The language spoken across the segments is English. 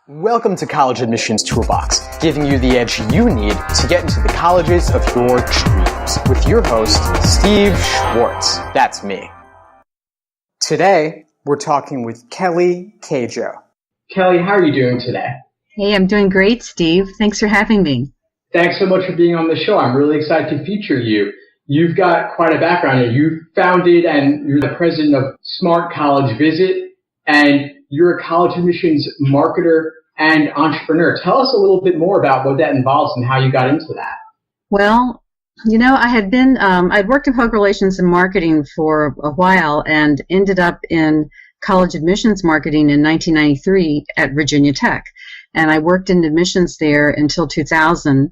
Welcome to College Admissions Toolbox, giving you the edge you need to get into the colleges of your dreams, with your host, Steve Schwartz. That's me. Today, we're talking with Kelly Queijo. Kelly, how are you doing today? Hey, I'm doing great, Steve. Thanks for having me. Thanks so much for being on the show. I'm really excited to feature you. You've got quite a background here. You founded and you're the president of Smart College Visit, and you're a college admissions marketer and entrepreneur. Tell us a little bit more about what that involves and how you got into that. Well, you know, I'd worked in public relations and marketing for a while and ended up in college admissions marketing in 1993 at Virginia Tech. And I worked in admissions there until 2000.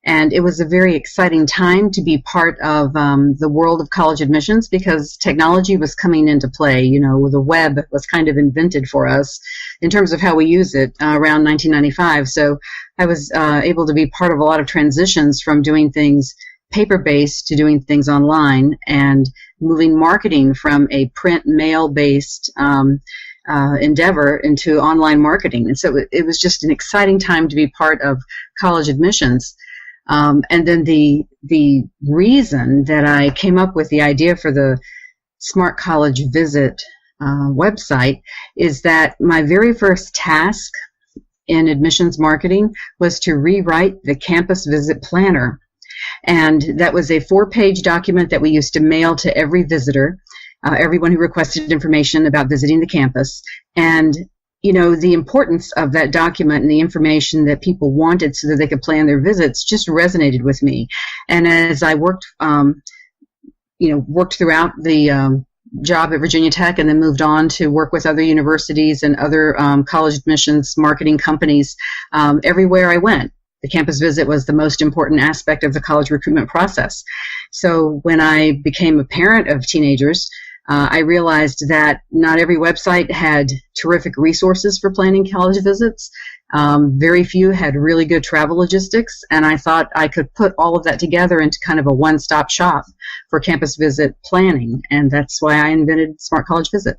And it was a very exciting time to be part of the world of college admissions because technology was coming into play. You know, the web was kind of invented for us in terms of how we use it around 1995. So I was able to be part of a lot of transitions from doing things paper-based to doing things online and moving marketing from a print mail-based endeavor into online marketing. And so it was just an exciting time to be part of college admissions. And then the reason that I came up with the idea for the Smart College Visit website is that my very first task in admissions marketing was to rewrite the campus visit planner. And that was a 4-page document that we used to mail to every visitor, everyone who requested information about visiting the campus. And you know, the importance of that document and the information that people wanted so that they could plan their visits just resonated with me. And as I worked throughout the job at Virginia Tech and then moved on to work with other universities and other college admissions marketing companies, everywhere I went, the campus visit was the most important aspect of the college recruitment process. So when I became a parent of teenagers, I realized that not every website had terrific resources for planning college visits. Very few had really good travel logistics, and I thought I could put all of that together into kind of a one-stop shop for campus visit planning, and that's why I invented Smart College Visit.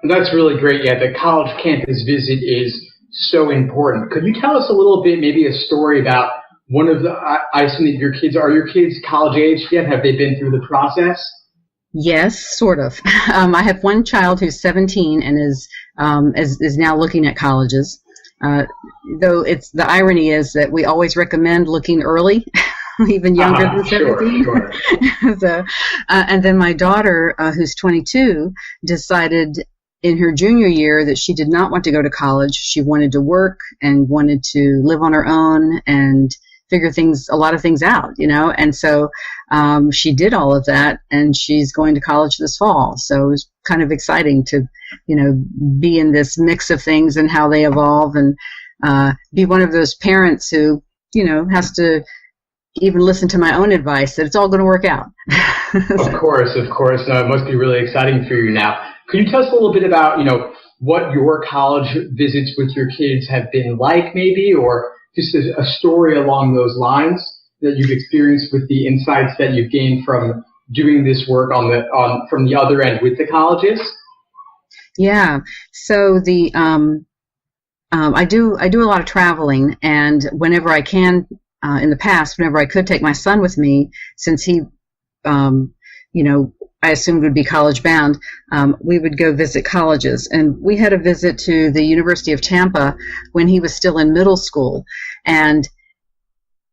That's really great. Yeah, the college campus visit is so important. Could you tell us a little bit, maybe a story about one of the, I assume that are your kids college age yet? Have they been through the process? Yes, sort of. I have one child who's 17 and is now looking at colleges. Though the irony is that we always recommend looking early, even younger than 17. Sure. So, and then my daughter, who's 22, decided in her junior year that she did not want to go to college. She wanted to work and wanted to live on her own and figure a lot of things out, you know, and so she did all of that, and she's going to college this fall. So it was kind of exciting to, you know, be in this mix of things and how they evolve, and be one of those parents who, you know, has to even listen to my own advice that it's all going to work out. Of course. No, it must be really exciting for you now. Could you tell us a little bit about, you know, what your college visits with your kids have been like, maybe, or just a story along those lines that you've experienced with the insights that you've gained from doing this work from the other end with the colleges? Yeah. So I do a lot of traveling, and whenever I can, in the past, whenever I could take my son with me, since he, you know, I assumed would be college bound, we would go visit colleges. And we had a visit to the University of Tampa when he was still in middle school. And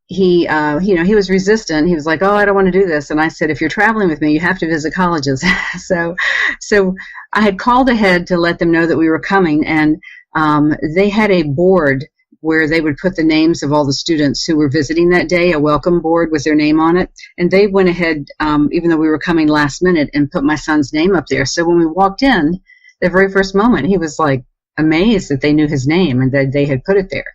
he was resistant. He was like, "Oh, I don't want to do this." And I said, "If you're traveling with me, you have to visit colleges." So I had called ahead to let them know that we were coming. And they had a board where they would put the names of all the students who were visiting that day, a welcome board with their name on it. And they went ahead, even though we were coming last minute, and put my son's name up there. So when we walked in, the very first moment, he was like amazed that they knew his name and that they had put it there.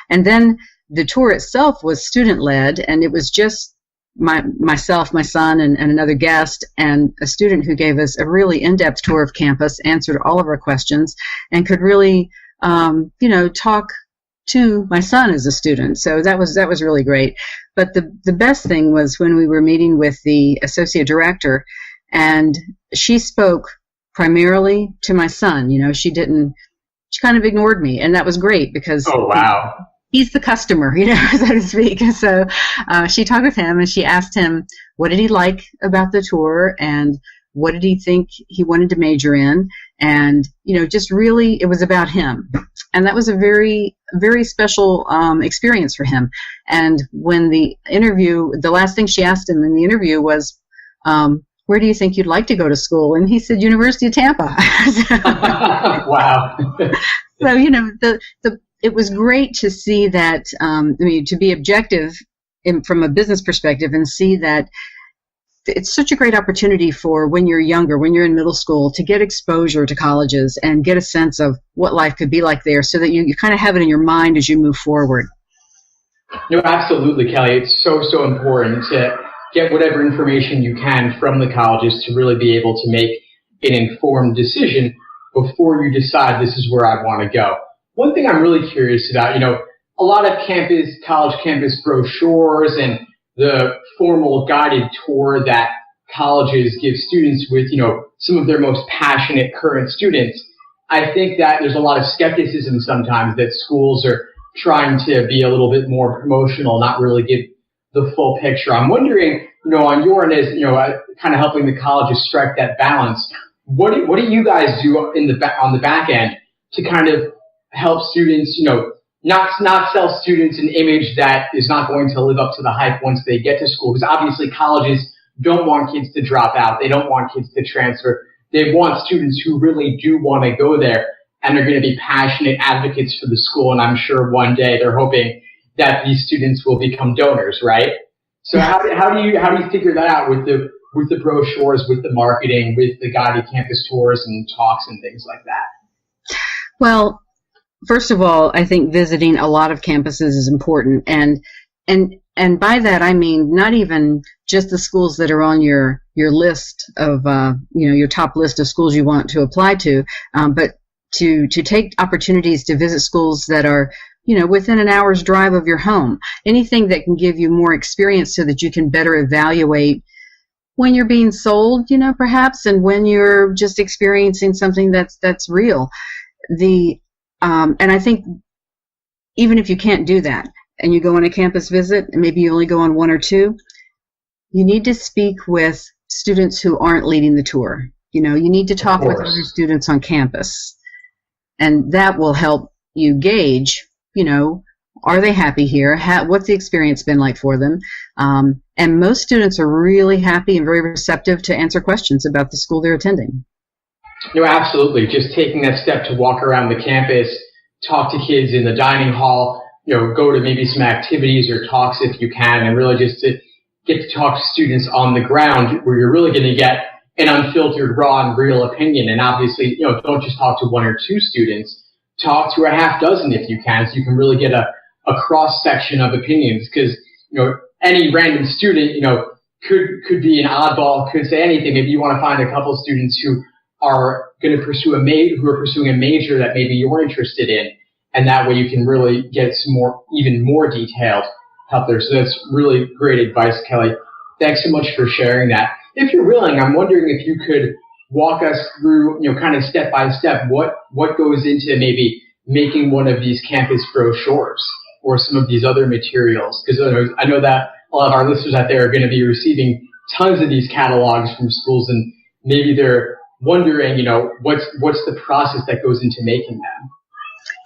And then the tour itself was student-led, and it was just myself, my son, and another guest, and a student who gave us a really in-depth tour of campus, answered all of our questions, and could really, you know, talk to my son as a student. So that was really great. But the best thing was when we were meeting with the associate director, and she spoke primarily to my son. You know, she didn't she kind of ignored me, and that was great because Oh, wow. he's the customer, so to speak. And so she talked with him, and she asked him, what did he like about the tour, and what did he think he wanted to major in? And, just really, it was about him. And that was a very, very special experience for him. And when the last thing she asked him in the interview was, where do you think you'd like to go to school? And he said, University of Tampa. Wow. So, it was great to see that, to be objective from a business perspective and see that it's such a great opportunity for when you're younger, when you're in middle school, to get exposure to colleges and get a sense of what life could be like there so that you kind of have it in your mind as you move forward. No, absolutely, Kelly. It's so important to get whatever information you can from the colleges to really be able to make an informed decision before you decide this is where I want to go. One thing I'm really curious about, a lot of college campus brochures and the formal guided tour that colleges give students with, some of their most passionate current students. I think that there's a lot of skepticism sometimes that schools are trying to be a little bit more promotional, not really give the full picture. I'm wondering, on your end, as kind of helping the colleges strike that balance, what do you guys do on the back end to kind of help students, not sell students an image that is not going to live up to the hype once they get to school? Because obviously colleges don't want kids to drop out. They don't want kids to transfer. They want students who really do want to go there and are going to be passionate advocates for the school. And I'm sure one day they're hoping that these students will become donors, right? So how do you figure that out with the brochures, with the marketing, with the guided campus tours and talks and things like that? Well, first of all, I think visiting a lot of campuses is important, and by that I mean not even just the schools that are on your list of your top list of schools you want to apply to, but to take opportunities to visit schools that are within an hour's drive of your home. Anything that can give you more experience so that you can better evaluate when you're being sold, perhaps, and when you're just experiencing something that's real. And I think even if you can't do that and you go on a campus visit and maybe you only go on one or two, you need to speak with students who aren't leading the tour. You need to talk with other students on campus, and that will help you gauge, are they happy here? What's the experience been like for them? And most students are really happy and very receptive to answer questions about the school they're attending. No, absolutely. Just taking that step to walk around the campus, talk to kids in the dining hall, go to maybe some activities or talks if you can, and really just to get to talk to students on the ground where you're really going to get an unfiltered, raw, and real opinion. And obviously, don't just talk to one or two students. Talk to a half dozen if you can, so you can really get a cross-section of opinions. Because, any random student, could be an oddball, could say anything. Maybe you want to find a couple students who are going to pursue who are pursuing a major that maybe you're interested in, and that way you can really get some even more detailed help there. So that's really great advice, Kelly. Thanks so much for sharing that. If you're willing, I'm wondering if you could walk us through, kind of step by step, what goes into maybe making one of these campus brochures or some of these other materials, because I know that a lot of our listeners out there are going to be receiving tons of these catalogs from schools, and maybe they're wondering, what's the process that goes into making them?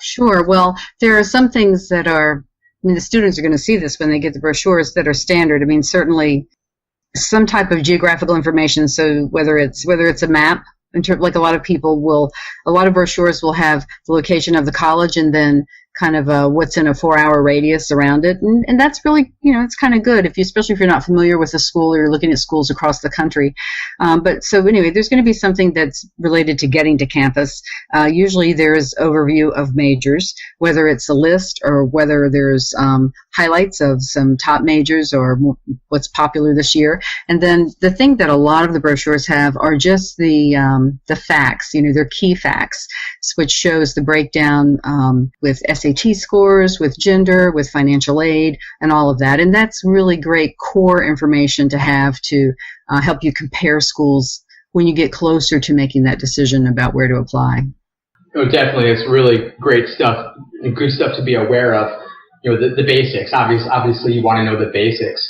Sure. Well, there are some things that are, the students are going to see this when they get the brochures, that are standard. Certainly some type of geographical information. So whether it's a map, like a lot of brochures will have the location of the college and then kind of what's in a 4-hour radius around it. And that's really, it's kind of good, especially if you're not familiar with a school or you're looking at schools across the country. But so anyway, there's going to be something that's related to getting to campus. Usually there's overview of majors, whether it's a list or whether there's highlights of some top majors or what's popular this year. And then the thing that a lot of the brochures have are just the facts, they're key facts, which shows the breakdown with SAT scores, with gender, with financial aid, and all of that. And that's really great core information to have to help you compare schools when you get closer to making that decision about where to apply. Oh, definitely. It's really great stuff and good stuff to be aware of. The basics. Obviously, you want to know the basics.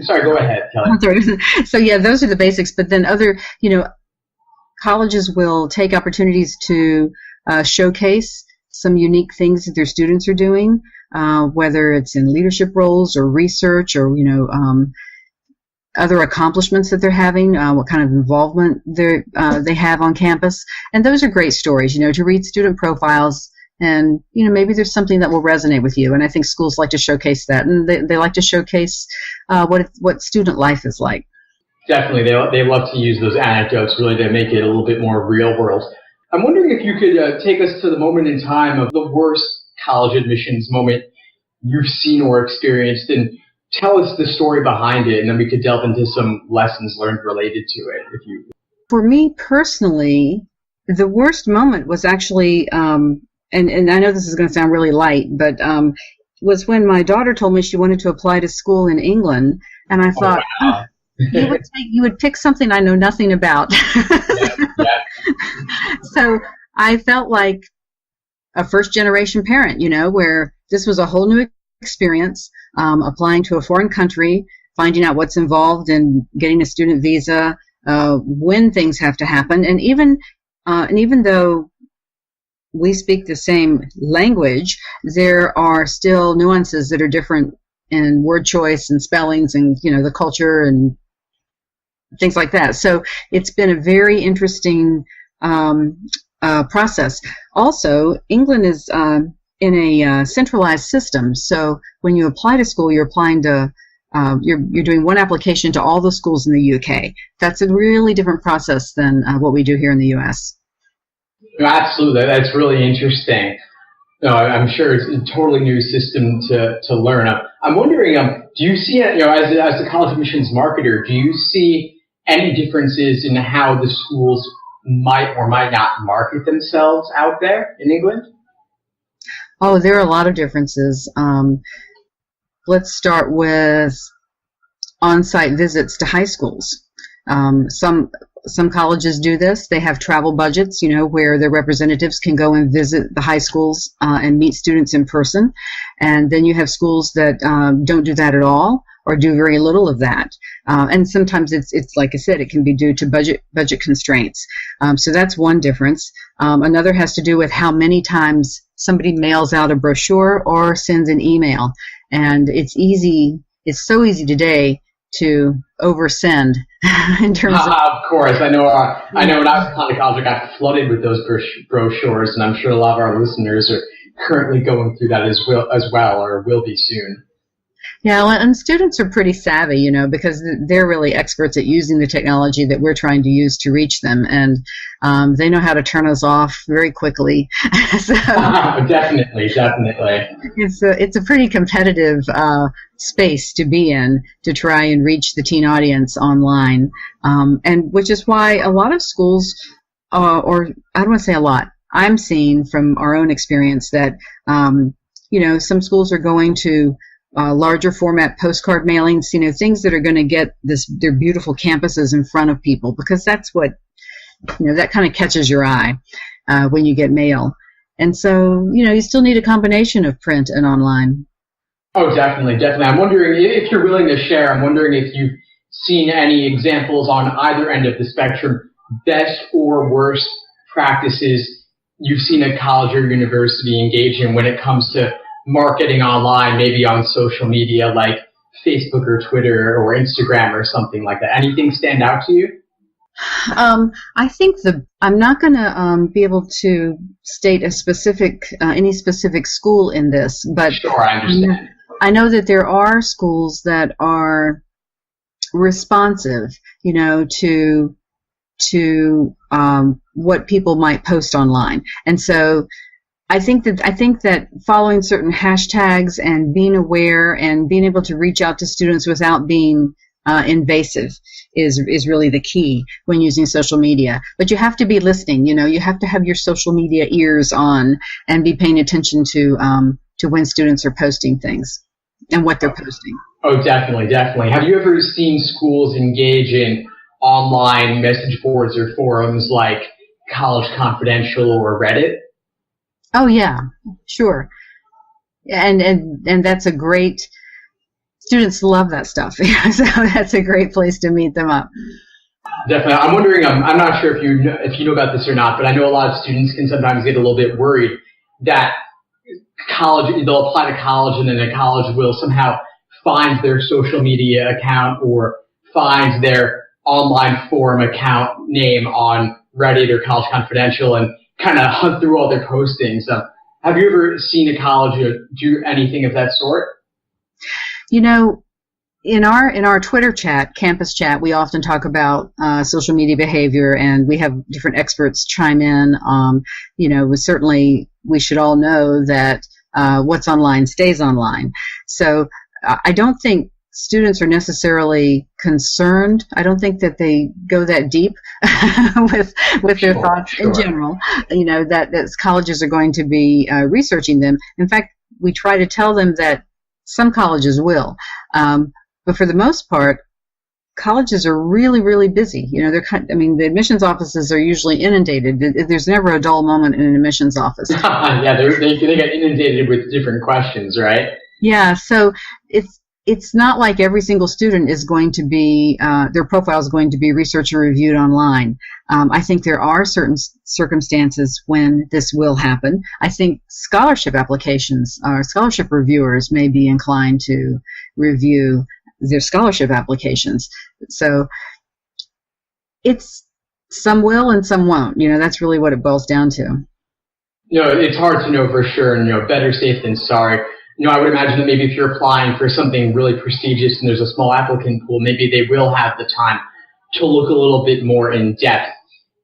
Sorry, go ahead, Kelly. I'm sorry. So yeah, those are the basics. But then other, colleges will take opportunities to showcase some unique things that their students are doing, whether it's in leadership roles or research or, other accomplishments that they're having, what kind of involvement they have on campus. And those are great stories, to read student profiles and, maybe there's something that will resonate with you. And I think schools like to showcase that. And they like to showcase what student life is like. Definitely. They love to use those anecdotes really to make it a little bit more real world. I'm wondering if you could take us to the moment in time of the worst college admissions moment you've seen or experienced, and tell us the story behind it, and then we could delve into some lessons learned related to it. For me personally, the worst moment was actually, and I know this is going to sound really light, but was when my daughter told me she wanted to apply to school in England, and I thought, wow. you would pick something I know nothing about. Yeah. So I felt like a first-generation parent, where this was a whole new experience, applying to a foreign country, finding out what's involved in getting a student visa, when things have to happen, and even though we speak the same language, there are still nuances that are different in word choice and spellings and the culture and things like that. So it's been a very interesting process. Also, England is in a centralized system. So when you apply to school, you're applying to you're doing one application to all the schools in the UK. That's a really different process than what we do here in the US. Absolutely, that's really interesting. No, I'm sure it's a totally new system to learn. I'm wondering, do you see, as a college admissions marketer, do you see any differences in how the schools might or might not market themselves out there in England? Oh, there are a lot of differences. Let's start with on-site visits to high schools. Some colleges do this. They have travel budgets, where their representatives can go and visit the high schools and meet students in person. And then you have schools that don't do that at all or do very little of that. And sometimes it's like I said, it can be due to budget constraints. So that's one difference. Another has to do with how many times somebody mails out a brochure or sends an email. And it's so easy today to oversend in terms of... Of course. I know when I was in college, I got flooded with those brochures, and I'm sure a lot of our listeners are currently going through that as well, or will be soon. Yeah, and students are pretty savvy, because they're really experts at using the technology that we're trying to use to reach them, and they know how to turn us off very quickly. So, definitely. It's a pretty competitive space to be in to try and reach the teen audience online, and which is why a lot of schools, or I don't want to say a lot, I'm seeing from our own experience that some schools are going to larger format postcard mailings, things that are going to get their beautiful campuses in front of people, because that's what, that kind of catches your eye when you get mail. And so, you still need a combination of print and online. Oh, definitely. I'm wondering if you're willing to share, I'm wondering if you've seen any examples on either end of the spectrum, best or worst practices you've seen a college or university engage in when it comes to marketing online, maybe on social media like Facebook or Twitter or Instagram or something like that. Anything stand out to you? I think I'm not going to be able to state any specific school in this, but sure, I understand. I know that there are schools that are responsive, to what people might post online, and so I think that following certain hashtags and being aware and being able to reach out to students without being invasive is really the key when using social media. But you have to be listening. You have to have your social media ears on and be paying attention to when students are posting things and what they're posting. Oh, definitely. Have you ever seen schools engage in online message boards or forums like College Confidential or Reddit? Oh yeah, sure. And that's a great, students love that stuff. So that's a great place to meet them up. Definitely. I'm wondering, I'm not sure if you know about this or not, but I know a lot of students can sometimes get a little bit worried that they'll apply to college and then the college will somehow find their social media account or find their online forum account name on Reddit or College Confidential and kind of hunt through all their postings. Have you ever seen a college do anything of that sort? You know, in our Twitter chat, campus chat, we often talk about social media behavior, and we have different experts chime in. We should all know that what's online stays online. So I don't think students are necessarily concerned. I don't think that they go that deep with their thoughts in general. That colleges are going to be researching them. In fact, we try to tell them that some colleges will, but for the most part, colleges are really, really busy. The admissions offices are usually inundated. There's never a dull moment in an admissions office. Yeah, they get inundated with different questions, right? Yeah, so it's not like every single student is going to be, their profile is going to be researched and reviewed online. I think there are certain circumstances when this will happen. I think scholarship applications or scholarship reviewers may be inclined to review their scholarship applications. So some will and some won't. That's really what it boils down to. It's hard to know for sure, and better safe than sorry. I would imagine that maybe if you're applying for something really prestigious and there's a small applicant pool, maybe they will have the time to look a little bit more in depth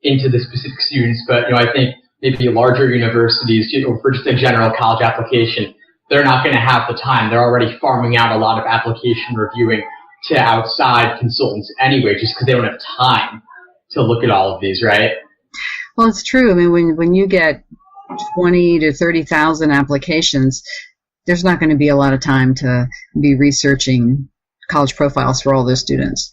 into the specific students. But, I think maybe larger universities, for just a general college application, they're not going to have the time. They're already farming out a lot of application reviewing to outside consultants anyway, just because they don't have time to look at all of these, right? Well, it's true. I mean, when you get 20 to 30,000 applications, there's not going to be a lot of time to be researching college profiles for all those students.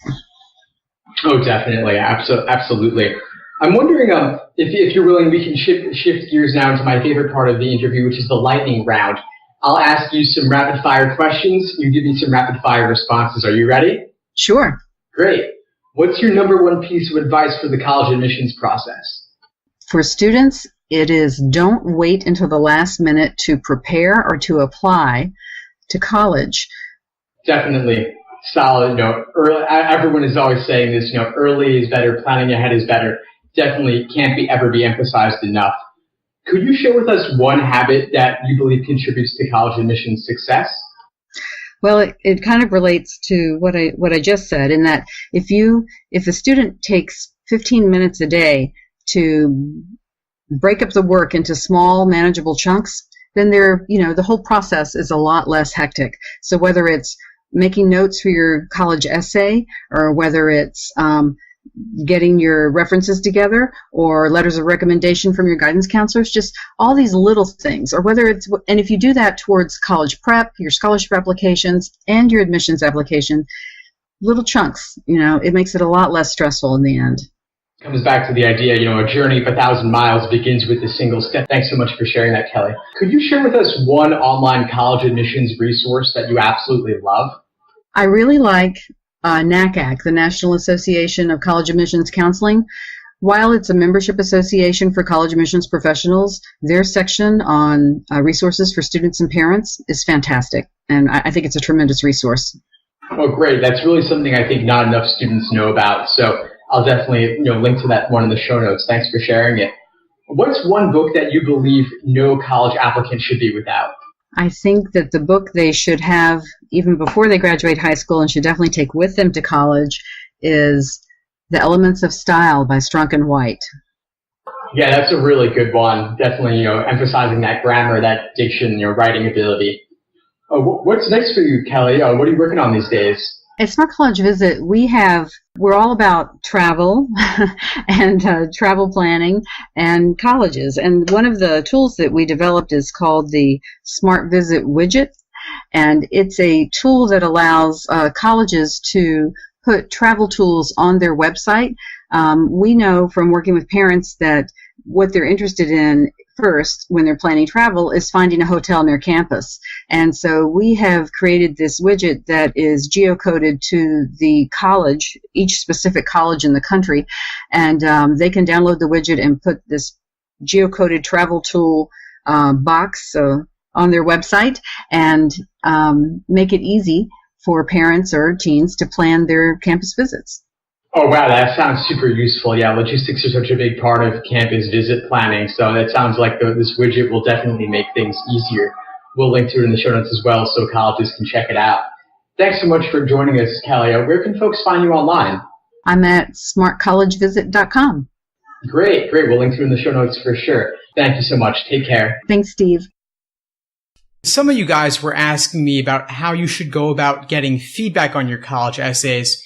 Oh, definitely. Absolutely. I'm wondering if you're willing, we can shift gears now into my favorite part of the interview, which is the lightning round. I'll ask you some rapid-fire questions. You give me some rapid-fire responses. Are you ready? Sure. Great. What's your number one piece of advice for the college admissions process? For students, it is don't wait until the last minute to prepare or to apply to college. Definitely. Solid. Early, everyone is always saying this, early is better, planning ahead is better. Definitely can't ever be emphasized enough. Could you share with us one habit that you believe contributes to college admissions success? Well, it kind of relates to what I just said, in that if a student takes 15 minutes a day to break up the work into small, manageable chunks, then the whole process is a lot less hectic. So whether it's making notes for your college essay, or whether it's getting your references together, or letters of recommendation from your guidance counselors, just all these little things, and if you do that towards college prep, your scholarship applications, and your admissions application, little chunks, it makes it a lot less stressful in the end. Comes back to the idea, a journey of 1,000 miles begins with a single step. Thanks so much for sharing that, Kelly. Could you share with us one online college admissions resource that you absolutely love? I really like NACAC, the National Association of College Admissions Counseling. While it's a membership association for college admissions professionals, their section on resources for students and parents is fantastic, and I think it's a tremendous resource. Oh, great. That's really something I think not enough students know about. So I'll definitely link to that one in the show notes. Thanks for sharing it. What's one book that you believe no college applicant should be without? I think that the book they should have even before they graduate high school and should definitely take with them to college is The Elements of Style by Strunk and White. Yeah, that's a really good one. Definitely, emphasizing that grammar, that diction, writing ability. What's next for you, Kelly? What are you working on these days? At Smart College Visit, we're all about travel and travel planning and colleges. And one of the tools that we developed is called the Smart Visit widget. And it's a tool that allows colleges to put travel tools on their website We know from working with parents that what they're interested in first when they're planning travel is finding a hotel near campus. And so we have created this widget that is geocoded to the college, each specific college in the country. And they can download the widget and put this geocoded travel tool box on their website and make it easy for parents or teens to plan their campus visits. Oh, wow, that sounds super useful. Yeah, logistics are such a big part of campus visit planning, so that sounds like this widget will definitely make things easier. We'll link to it in the show notes as well so colleges can check it out. Thanks so much for joining us, Kelly. Where can folks find you online? I'm at smartcollegevisit.com. Great. We'll link to it in the show notes for sure. Thank you so much. Take care. Thanks, Steve. Some of you guys were asking me about how you should go about getting feedback on your college essays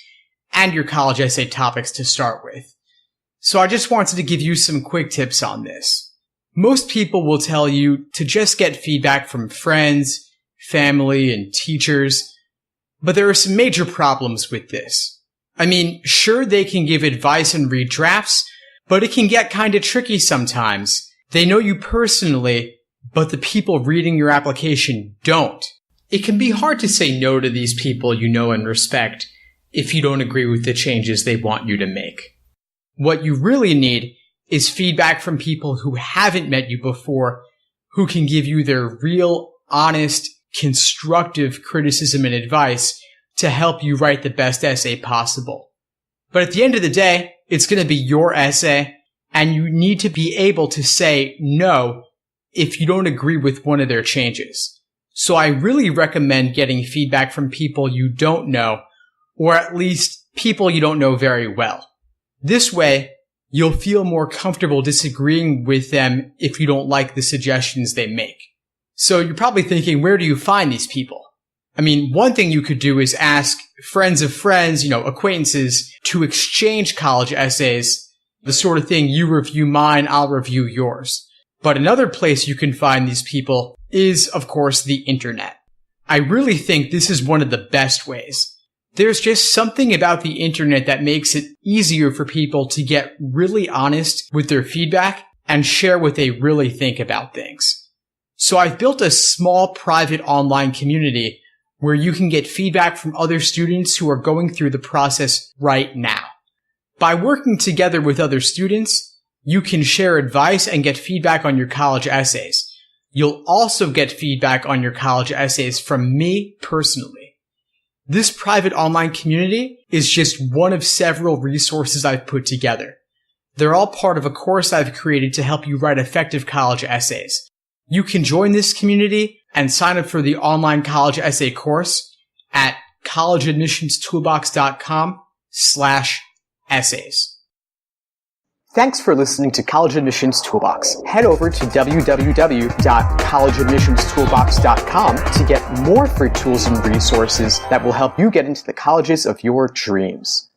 and your college essay topics to start with. So I just wanted to give you some quick tips on this. Most people will tell you to just get feedback from friends, family, and teachers, but there are some major problems with this. I mean, sure, they can give advice and read drafts, but it can get kind of tricky sometimes. They know you personally, but the people reading your application don't. It can be hard to say no to these people you know and respect if you don't agree with the changes they want you to make. What you really need is feedback from people who haven't met you before, who can give you their real, honest, constructive criticism and advice to help you write the best essay possible. But at the end of the day, it's going to be your essay, and you need to be able to say no if you don't agree with one of their changes. So I really recommend getting feedback from people you don't know, or at least people you don't know very well. This way, you'll feel more comfortable disagreeing with them if you don't like the suggestions they make. So you're probably thinking, where do you find these people? I mean, one thing you could do is ask friends of friends, acquaintances, to exchange college essays, the sort of thing you review mine, I'll review yours. But another place you can find these people is, of course, the internet. I really think this is one of the best ways. There's just something about the internet that makes it easier for people to get really honest with their feedback and share what they really think about things. So I've built a small private online community where you can get feedback from other students who are going through the process right now. By working together with other students, you can share advice and get feedback on your college essays. You'll also get feedback on your college essays from me personally. This private online community is just one of several resources I've put together. They're all part of a course I've created to help you write effective college essays. You can join this community and sign up for the online college essay course at collegeadmissionstoolbox.com/essays. Thanks for listening to College Admissions Toolbox. Head over to www.collegeadmissionstoolbox.com to get more free tools and resources that will help you get into the colleges of your dreams.